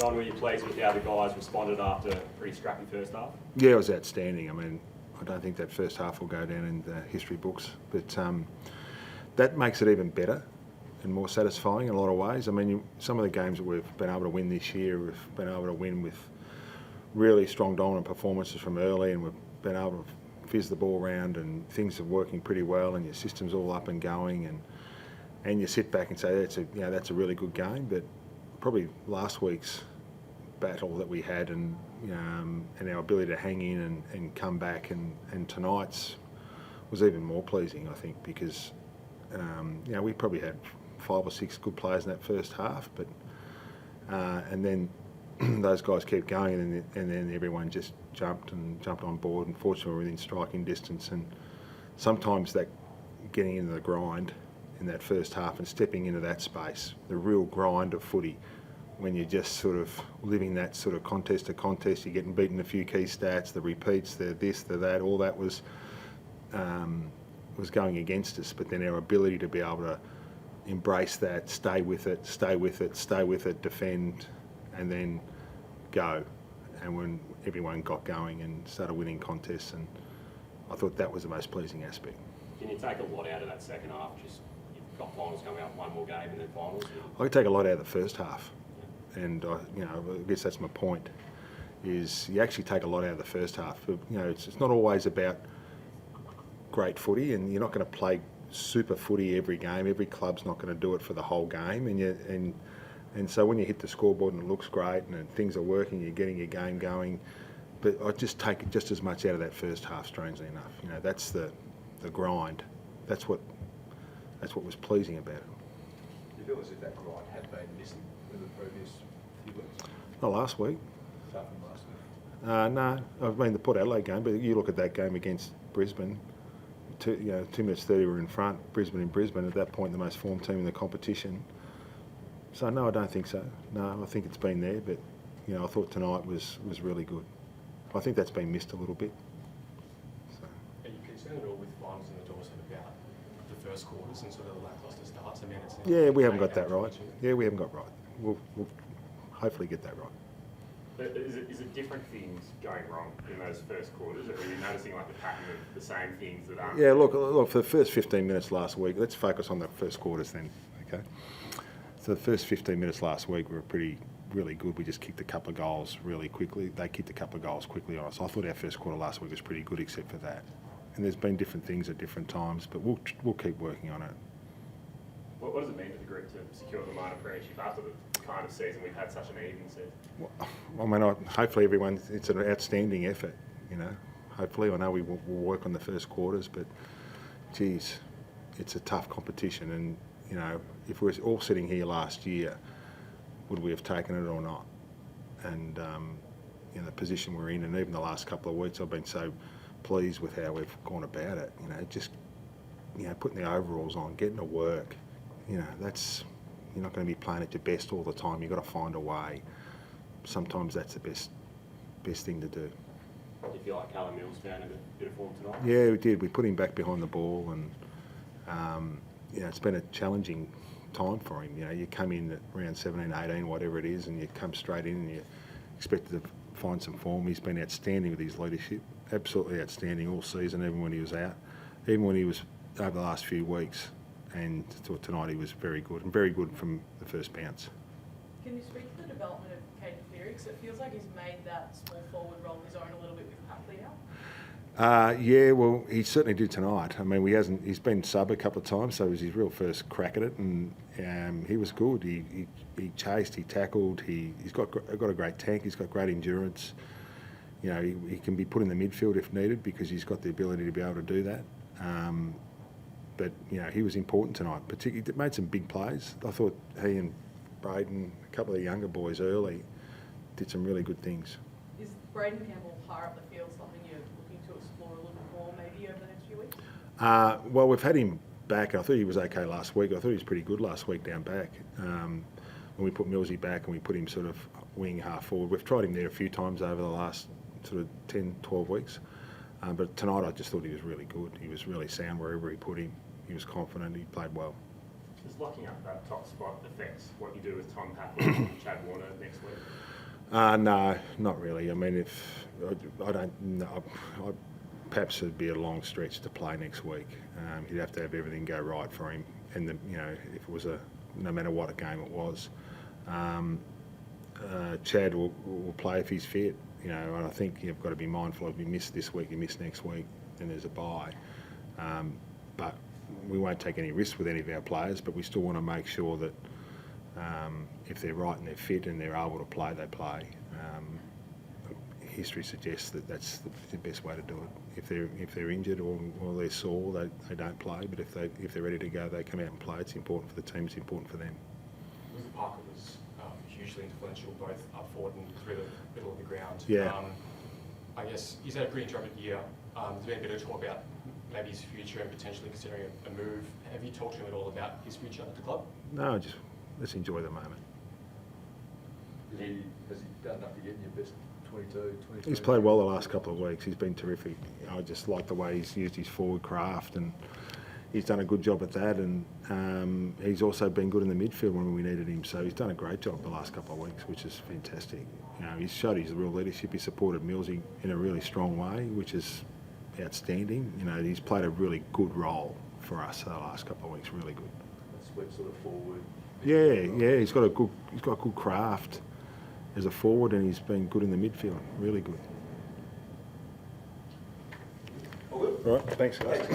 John, were you pleased with how the guys responded after a pretty scrappy first half? Yeah, it was outstanding. I mean, I don't think that first half will go down in the history books, but that makes it even better and more satisfying in a lot of ways. I mean, some of the games that we've been able to win this year, we've been able to win with really strong dominant performances from early, and we've been able to fizz the ball around and things are working pretty well and your system's all up and going, and you sit back and say that's a really good game. But probably last week's battle that we had and our ability to hang in and come back and tonight's was even more pleasing, I think, because we probably had 5 or 6 good players in that first half, but and then those guys kept going, and then everyone just jumped on board, and fortunately we're within striking distance. And sometimes that getting into the grind in that first half and stepping into that space, the real grind of footy, when you're just sort of living that sort of contest to contest, you're getting beaten a few key stats, the repeats, the this, the that, all that was going against us. But then our ability to be able to embrace that, stay with it, defend, and then go. And when everyone got going and started winning contests, and I thought that was the most pleasing aspect. Can you take a lot out of that second half? Just you've got finals coming up, one more game and then finals. I could take a lot out of the first half, and I guess that's my point. Is you actually take a lot out of the first half. It's not always about great footy, and you're not going to play super footy every game. Every club's not going to do it for the whole game, and so when you hit the scoreboard and it looks great and things are working, you're getting your game going. But I just take just as much out of that first half. Strangely enough, that's the grind. That's what was pleasing about it. You feel as if that grind had been missing in the previous few weeks? Not last week. Apart from last week. No, I mean the Port Adelaide game, but you look at that game against Brisbane. 2 minutes 30 were in front. Brisbane at that point the most formed team in the competition. So no, I don't think so. No, I think it's been there, but I thought tonight was really good. I think that's been missed a little bit. So. Are you concerned at all with finals in the doorstep about the first quarters and sort of the lacklustre starts? I mean, yeah, we haven't got that right. Yeah, we haven't got right. We'll hopefully get that right. But is it different things going wrong in those first quarters? Or are you noticing like a pattern of the same things that aren't? Yeah, look, for the first 15 minutes last week, let's focus on the first quarters then, okay? So the first 15 minutes last week were really good. We just kicked a couple of goals really quickly. They kicked a couple of goals quickly on us. I thought our first quarter last week was pretty good except for that. And there's been different things at different times, but we'll keep working on it. What does it mean for the group to secure the minor premiership after the kind of season we've had such an even season? Well, I mean, hopefully it's an outstanding effort, Hopefully, I know we'll work on the first quarters, but geez, it's a tough competition. And, if we were all sitting here last year, would we have taken it or not? And, the position we're in, and even the last couple of weeks, I've been so pleased with how we've gone about it. Just putting the overalls on, getting to work. You're not going to be playing at your best all the time. You've got to find a way. Sometimes that's the best thing to do. Do you feel like Callum Mills found a bit of form tonight? Yeah, we did. We put him back behind the ball, and it's been a challenging time for him. You come in at around 17, 18, whatever it is, and you come straight in and you expected to find some form. He's been outstanding with his leadership, absolutely outstanding all season, even when he was out, even when he was over the last few weeks. And tonight he was very good, and very good from the first bounce. Can you speak to the development of Caden Cleary? Because it feels like he's made that small forward role his own a little bit with Papley now. Yeah, well, he certainly did tonight. I mean, he's been sub a couple of times, so it was his real first crack at it, and he was good. He chased, he tackled, he's got a great tank, he's got great endurance. He can be put in the midfield if needed because he's got the ability to be able to do that. But he was important tonight. Particularly, made some big plays. I thought he and Braden, a couple of younger boys early, did some really good things. Is Braden Campbell higher up the field something you're looking to explore a little bit more maybe over the next few weeks? Well, we've had him back. I thought he was okay last week. I thought he was pretty good last week down back. When we put Millsy back and we put him sort of wing half forward. We've tried him there a few times over the last sort of 10, 12 weeks. But tonight I just thought he was really good. He was really sound wherever he put him. He was confident. He played well. Does locking up that top spot affect what you do with Tom Papley and Chad Warner next week? No, not really. I mean, if I don't know, perhaps it'd be a long stretch to play next week. He'd have to have everything go right for him, and if it was no matter what a game it was, Chad will play if he's fit. And I think you've got to be mindful if you miss this week, you miss next week, then there's a bye. But we won't take any risks with any of our players, but we still want to make sure that if they're right and they're fit and they're able to play, they play. History suggests that that's the best way to do it. If they're injured or they're sore, they don't play. But if they're ready to go, they come out and play. It's important for the team. It's important for them. Luther Parker was hugely influential both up forward and through the middle of the ground. Yeah. I guess he's had a pretty interrupted year. There's been a bit of talk about maybe his future and potentially considering a move. Have you talked to him at all about his future at the club? No, just let's enjoy the moment. Has he done enough to get in your best 22? He's played well the last couple of weeks. He's been terrific. I just like the way he's used his forward craft, and he's done a good job at that. And he's also been good in the midfield when we needed him. So he's done a great job the last couple of weeks, which is fantastic. He's showed his real leadership. He supported Millsy in a really strong way, which is outstanding. He's played a really good role for us the last couple of weeks. Really good. Split sort of forward. Yeah. He's got good craft as a forward, and he's been good in the midfield. Really good. All good. All right. Thanks, guys.